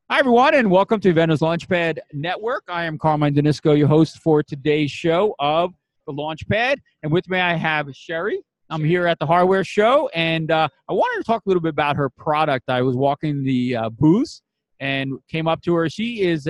Hi, everyone, and welcome to Venus Launchpad Network. I am Carmine Danisco, your host for today's show of the Launchpad. And with me, I have Shari. I'm here at the hardware show, and I wanted to talk a little bit about her product. I was walking the booth and came up to her. She is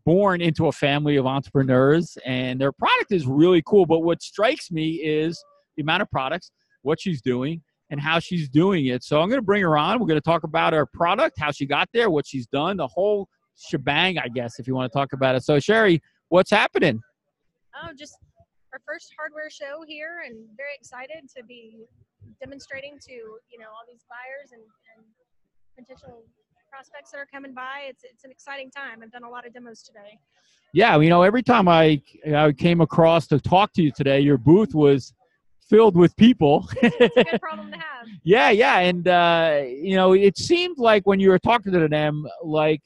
born into a family of entrepreneurs, and their product is really cool. But what strikes me is the amount of products, what she's doing, and how she's doing it. So I'm going to bring her on. We're going to talk about her product, how she got there, what she's done, the whole shebang, I guess, if you want to talk about it. So, Shari, what's happening? Oh, just our first hardware show here, and very excited to be demonstrating to all these buyers and potential prospects that are coming by. It's an exciting time. I've done a lot of demos today. Yeah, every time I came across to talk to you today, your booth was filled with people. It's a good problem to have. Yeah, and it seemed like when you were talking to them, like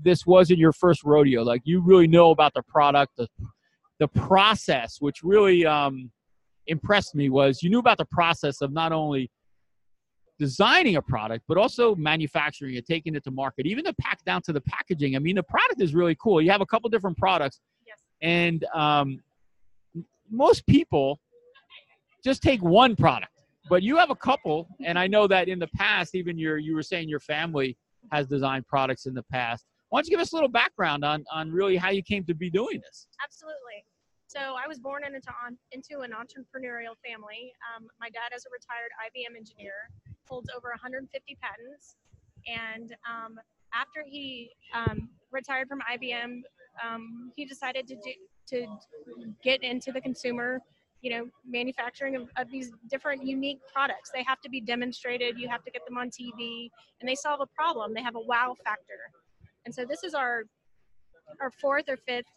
this wasn't your first rodeo. Like you really know about the product, the process, which really impressed me was you knew about the process of not only designing a product, but also manufacturing it, taking it to market, even the pack down to the packaging. I mean, the product is really cool. You have a couple different products, Yes. and most people just take one product, but you have a couple. And I know that in the past, even you were saying your family has designed products in the past. Why don't you give us a little background on really how you came to be doing this? Absolutely. So I was born into an entrepreneurial family. My dad is a retired IBM engineer, holds over 150 patents, and after he retired from IBM, he decided to get into the consumer, manufacturing of these different unique products. They have to be demonstrated. You have to get them on TV, and they solve a problem. They have a wow factor. And so this is our fourth or fifth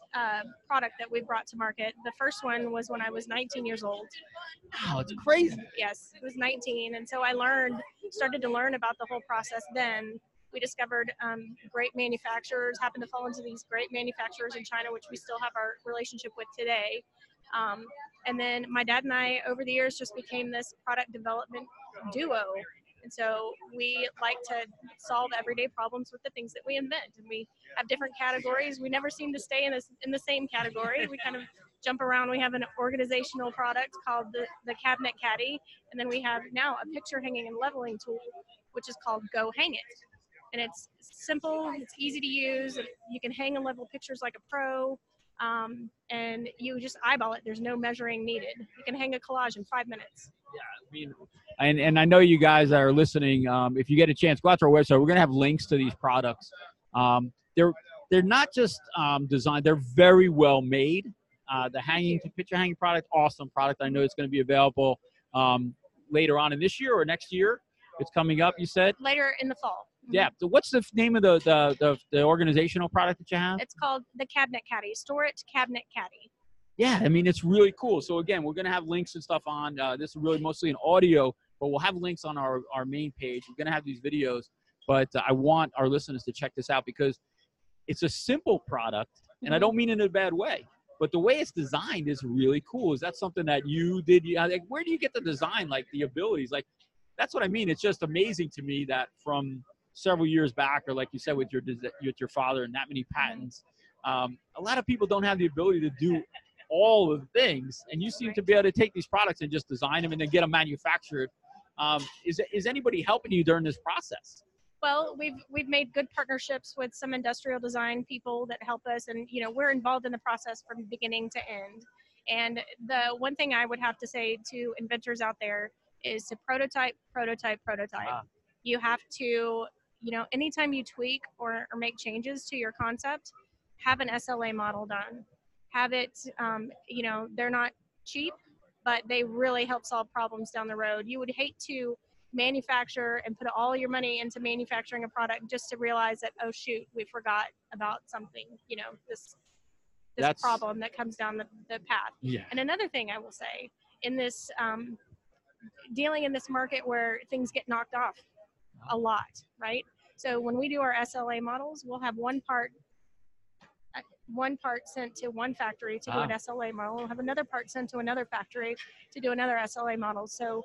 product that we brought to market. The first one was when I was 19 years old. Wow, it's crazy. Yes, it was 19. And so I started to learn about the whole process then. We discovered great manufacturers, happened to fall into these great manufacturers in China, which we still have our relationship with today. And then my dad and I, over the years, just became this product development duo. And so we like to solve everyday problems with the things that we invent. And we have different categories. We never seem to stay in the same category. We kind of jump around. We have an organizational product called the Cabinet Caddy. And then we have now a picture hanging and leveling tool, which is called Go Hang It. And it's simple. It's easy to use. You can hang and level pictures like a pro. And you just eyeball it. There's no measuring needed. You can hang a collage in 5 minutes. Yeah, I mean, and I know you guys that are listening. If you get a chance, go out to our website. We're gonna have links to these products. They're not just designed; they're very well made. The picture hanging product, awesome product. I know it's going to be available later on in this year or next year. It's coming up. You said later in the fall. Yeah. So what's the name of the organizational product that you have? It's called the Cabinet Caddy. Storage Cabinet Caddy. Yeah, I mean, it's really cool. So, again, we're going to have links and stuff on. This is really mostly an audio, but we'll have links on our main page. We're going to have these videos, but I want our listeners to check this out because it's a simple product, and I don't mean it in a bad way, but the way it's designed is really cool. Is that something that you did? Like, where do you get the design, like the abilities? Like, that's what I mean. It's just amazing to me that from several years back, or like you said, with your father and that many patents, a lot of people don't have the ability to do all of the things, and you seem to be able to take these products and just design them and then get them manufactured. Is anybody helping you during this process? Well, we've made good partnerships with some industrial design people that help us, and we're involved in the process from beginning to end. And the one thing I would have to say to inventors out there is to prototype. You have to, anytime you tweak or make changes to your concept, have an SLA model done. Have it, they're not cheap, but they really help solve problems down the road. You would hate to manufacture and put all your money into manufacturing a product just to realize that, oh shoot, we forgot about something, this problem that comes down the path. Yeah. And another thing I will say in this, dealing in this market where things get knocked off a lot, right? So when we do our SLA models, we'll have one part sent to one factory to do an SLA model. We'll have another part sent to another factory to do another SLA model. So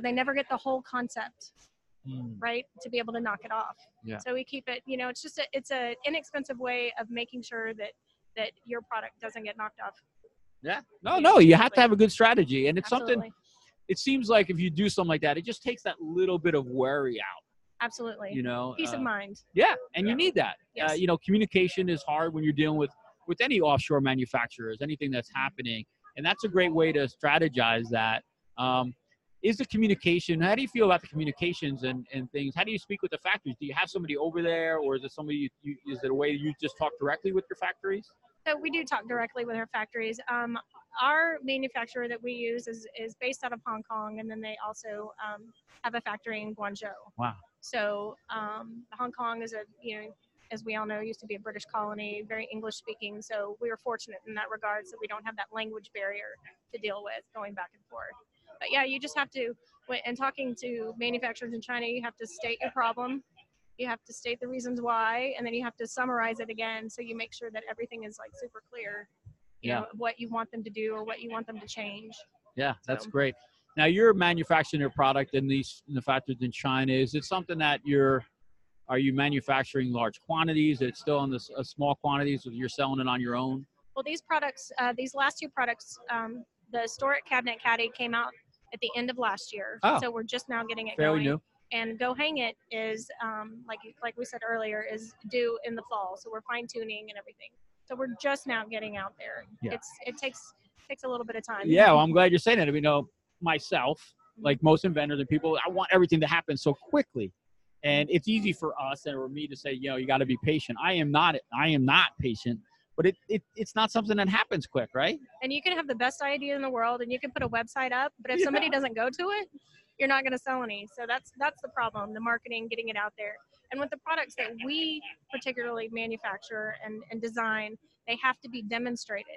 they never get the whole concept. Mm. right, to be able to knock it off. Yeah. So we keep it, you know, it's just it's a inexpensive way of making sure that your product doesn't get knocked off. Yeah. No, Yeah, no, you have to absolutely. have a good strategy. And it's something, Absolutely. it seems like if you do something like that, it just takes that little bit of worry out, Absolutely. you know? Peace of mind. Yeah. And you need that. Yes. You know, communication is hard when you're dealing with any offshore manufacturers, anything that's happening. And that's a great way to strategize that. Is the communication, how do you feel about the communications and things? How do you speak with the factories? Do you have somebody over there, or is it somebody, is it a way you just talk directly with your factories? So we do talk directly with our factories. Our manufacturer that we use is based out of Hong Kong, and then they also have a factory in Guangzhou. Wow. So Hong Kong is as we all know, used to be a British colony, very English speaking. So we were fortunate in that regard, so we don't have that language barrier to deal with going back and forth. But yeah, you just have to, and talking to manufacturers in China, you have to state your problem. You have to state the reasons why, and then you have to summarize it again, so you make sure that everything is like super clear, you know, what you want them to do or what you want them to change. Yeah, that's great. Now you're manufacturing your product in the factories in China. Is it something that are you manufacturing large quantities? Is it still in the small quantities, or you're selling it on your own? Well, these products, these last two products, the Store It Cabinet Caddy came out at the end of last year, so we're just now getting it fairly going. New. And Go Hang It is, like we said earlier, is due in the fall. So we're fine tuning and everything. So we're just now getting out there. Yeah. It takes a little bit of time. Yeah, well, I'm glad you're saying that. I mean, you know, myself, like most inventors and people, I want everything to happen so quickly. And it's easy for us or me to say, you know, you got to be patient. I am not patient, but it's not something that happens quick, right? And you can have the best idea in the world and you can put a website up, but if somebody doesn't go to it, you're not going to sell any. So that's the problem, the marketing, getting it out there. And with the products that we particularly manufacture and design, they have to be demonstrated.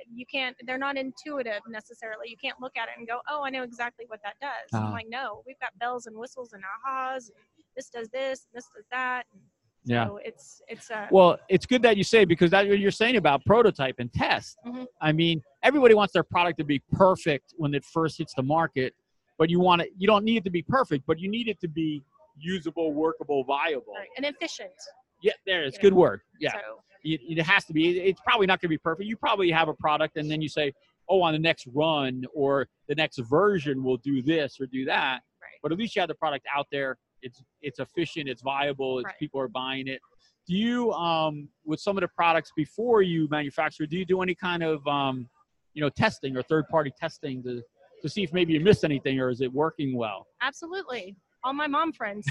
They're not intuitive necessarily. You can't look at it and go, oh, I know exactly what that does. I'm like, no, we've got bells and whistles and ahas. And this does this, and this does that. So it's well, it's good that you say, because that's what you're saying about prototype and test. Mm-hmm. I mean, everybody wants their product to be perfect when it first hits the market, but you don't need it to be perfect, but you need it to be usable, workable, viable, right. And efficient. Yeah, it's good word. Yeah, so, it has to be. It's probably not going to be perfect. You probably have a product, and then you say, oh, on the next run or the next version, we'll do this or do that. right. But at least you have the product out there. It's efficient. It's viable. Right. People are buying it. Do you, with some of the products before you manufacture, do you do any kind of, testing or third-party testing to see if maybe you missed anything, or is it working well? Absolutely. All my mom friends.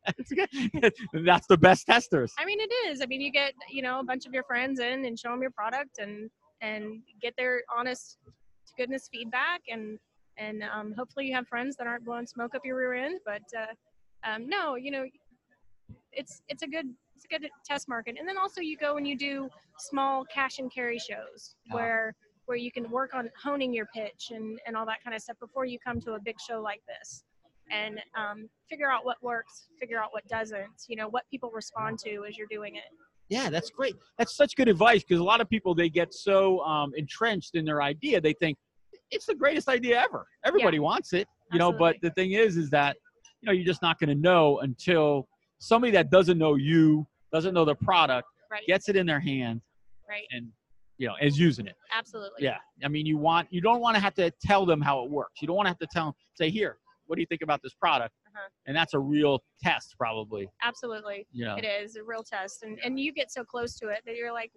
That's the best testers. I mean, it is. I mean, you get, a bunch of your friends in and show them your product and get their honest to goodness feedback. And hopefully you have friends that aren't blowing smoke up your rear end. But no, it's a good test market. And then also you go and you do small cash and carry shows where you can work on honing your pitch and all that kind of stuff before you come to a big show like this. And figure out what works, figure out what doesn't, what people respond to as you're doing it. Yeah, that's great. That's such good advice, because a lot of people, they get so entrenched in their idea. They think it's the greatest idea ever. Everybody wants it, but the thing is that, you're just not going to know until somebody that doesn't know you, doesn't know the product, gets it in their hand, and, is using it. Absolutely. Yeah. I mean, you don't want to have to tell them how it works. You don't want to have to tell them, say, here, what do you think about this product? And that's a real test, probably. Absolutely. It is a real test. And you get so close to it that you're like,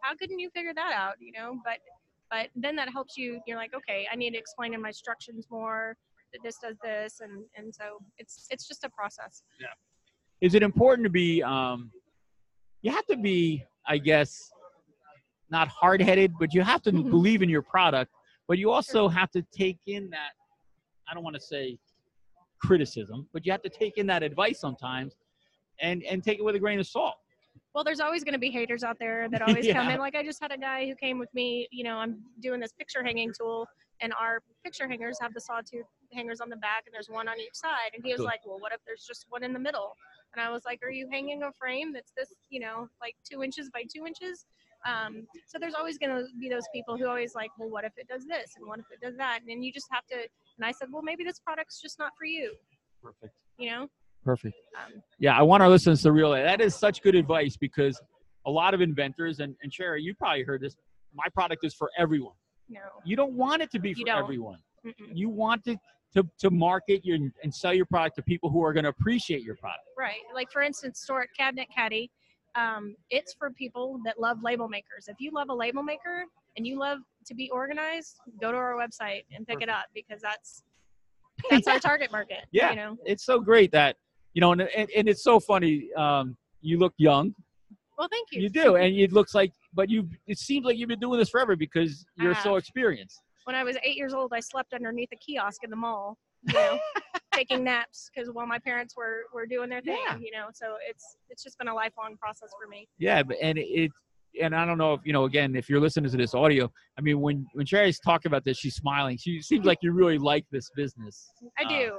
how couldn't you figure that out? But then that helps you. You're like, okay, I need to explain in my instructions more that this does this. And so it's just a process. Yeah. Is it important to be, you have to be, I guess, not hard-headed, but you have to believe in your product, but you also have to take in that, I don't want to say criticism, but you have to take in that advice sometimes and take it with a grain of salt. Well, there's always going to be haters out there that always come in. Like I just had a guy who came with me, I'm doing this picture hanging tool, and our picture hangers have the sawtooth hangers on the back and there's one on each side. And he was like, well, what if there's just one in the middle? And I was like, are you hanging a frame that's this, like 2 inches by 2 inches? So there's always going to be those people who always like, well, what if it does this? And what if it does that? And then you just have to, and I said, well, maybe this product's just not for you. Perfect. you know. Perfect. Yeah, I want our listeners to realize that is such good advice, because a lot of inventors, and Shari, you probably heard this, my product is for everyone. No, You don't want it to be you for don't. everyone. Mm-mm. You want to market your and sell your product to people who are going to appreciate your product. Right. Like, for instance, Store Cabinet Caddy, it's for people that love label makers. If you love a label maker and you love to be organized, go to our website and pick it up, because that's our target market. Yeah, you know. it's so great that, and it's so funny. You look young. Well, thank you. You do, and it looks like, but it seems like you've been doing this forever, because you're so experienced. When I was 8 years old, I slept underneath a kiosk in the mall, you know, taking naps, because while my parents were doing their thing, you know. So it's just been a lifelong process for me. Yeah, and I don't know if, again, if you're listening to this audio, I mean, when Shari's talking about this, she's smiling. She seems like you really like this business. I do.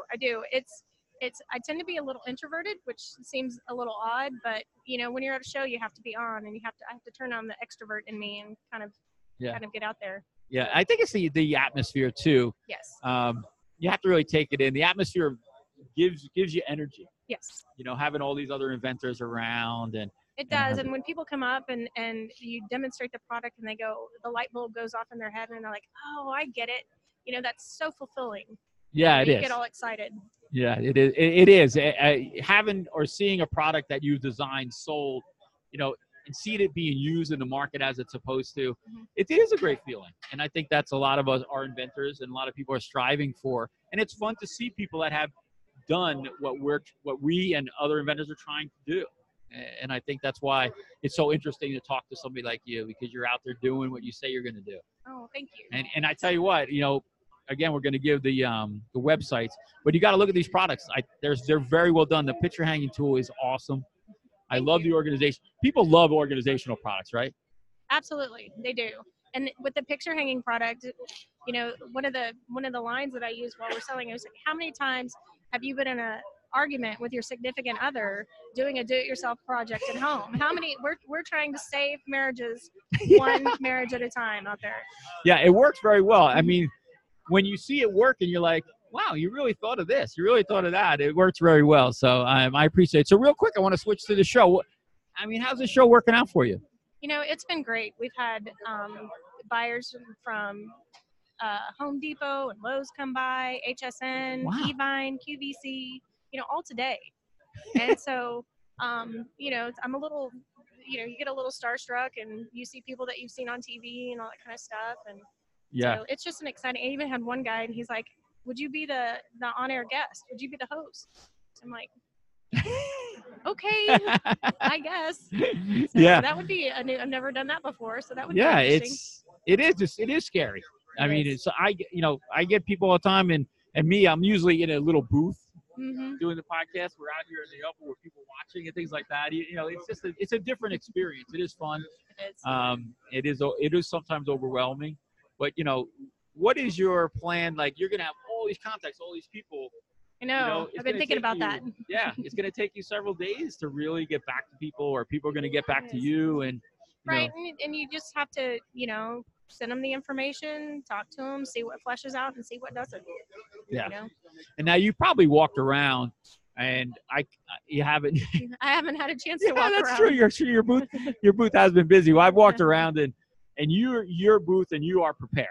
I tend to be a little introverted, which seems a little odd, but when you're at a show, you have to be on, and I have to turn on the extrovert in me and kind of get out there. Yeah, I think it's the atmosphere too. Yes. You have to really take it in. The atmosphere gives you energy. Yes. Having all these other inventors around, and it does. And when people come up and you demonstrate the product, and the light bulb goes off in their head, and they're like, "Oh, I get it." That's so fulfilling. Yeah, it is. You get all excited. Yeah, it is. It is. Having or seeing a product that you designed, sold, and seeing it being used in the market as it's supposed to, it is a great feeling. And I think that's a lot of us are inventors, and a lot of people are striving for. And it's fun to see people that have done what we and other inventors are trying to do. And I think that's why it's so interesting to talk to somebody like you, because you're out there doing what you say you're going to do. Oh, thank you. And I tell you what, again, we're going to give the websites, but you got to look at these products. They're very well done. The picture hanging tool is awesome. I love the organization. People love organizational products, right? Absolutely, they do. And with the picture hanging product, one of the lines that I use while we're selling it is, how many times have you been in a argument with your significant other doing a do-it-yourself project at home? How many? We're trying to save marriages, one marriage at a time out there. Yeah, it works very well. I mean, when you see it work and you're like, wow, you really thought of this. You really thought of that. It works very well. So I appreciate it. So real quick, I want to switch to the show. I mean, how's the show working out for you? It's been great. We've had buyers from Home Depot and Lowe's come by, HSN, Evine, QVC, all today. And so, I'm a little, you get a little starstruck, and you see people that you've seen on TV and all that kind of stuff. And so it's just an exciting. I even had one guy, and he's like, "Would you be the on-air guest? Would you be the host?" I'm like, okay, I guess. So that would be. I've never done that before, so that would be interesting. It is scary. I mean, I get people all the time, and me, I'm usually in a little booth doing the podcast. We're out here in the upper with people watching and things like that. It's just it's a different experience. It is fun. It is. It is sometimes overwhelming, but what is your plan? Like, you're gonna have all these contacts, all these people. I know. I've been thinking about that. Yeah, it's going to take you several days to really get back to people, or people are going to get back to you. And and you just have to, send them the information, talk to them, see what flushes out, and see what doesn't. Yeah. And now you probably walked around, and you haven't. I haven't had a chance to walk around. Yeah, that's true. Your booth has been busy. Well, I've walked around, and your booth, and you are prepared.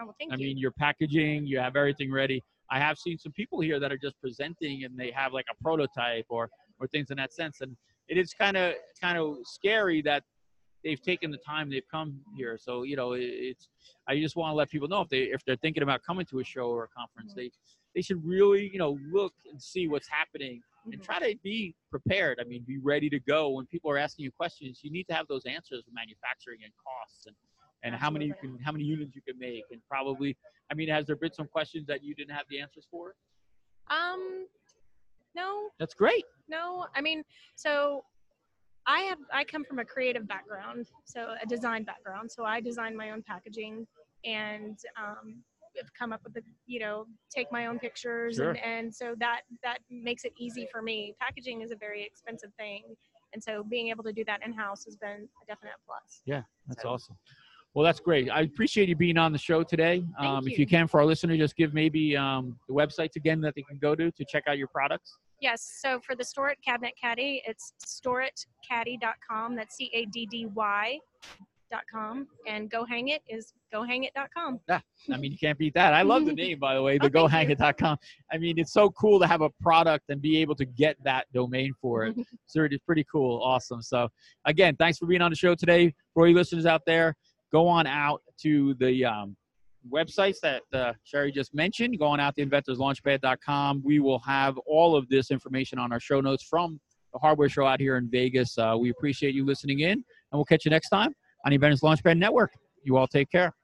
Oh, well, thank you. I mean, your packaging, you have everything ready. I have seen some people here that are just presenting, and they have like a prototype or things in that sense. And it is kind of scary that they've taken the time, they've come here. So, I just want to let people know if they're thinking about coming to a show or a conference, they should really, look and see what's happening and try to be prepared. I mean, be ready to go. When people are asking you questions, you need to have those answers for manufacturing and costs and how many units you can make, and probably, I mean, has there been some questions that you didn't have the answers for? No. That's great. No, I mean, so I come from a creative background, so a design background. So I design my own packaging, and come up with take my own pictures, sure. and so that makes it easy for me. Packaging is a very expensive thing, and so being able to do that in-house has been a definite plus. Yeah, that's awesome. Well, that's great. I appreciate you being on the show today. Thank you. If you can, for our listeners, just give maybe the websites again that they can go to check out your products. Yes. So for the Store It Cabinet Caddy, it's storeitcaddy.com. That's CADDY.com. And Go Hang It is gohangit.com. Yeah, I mean, you can't beat that. I love the name, by the way, the Oh, thank you. gohangit.com. I mean, it's so cool to have a product and be able to get that domain for it. So it's pretty cool. Awesome. So, again, thanks for being on the show today. For you listeners out there, go on out to the websites that Shari just mentioned. Going out to inventorslaunchpad.com. We will have all of this information on our show notes from the hardware show out here in Vegas. We appreciate you listening in, and we'll catch you next time on Inventors Launchpad Network. You all take care.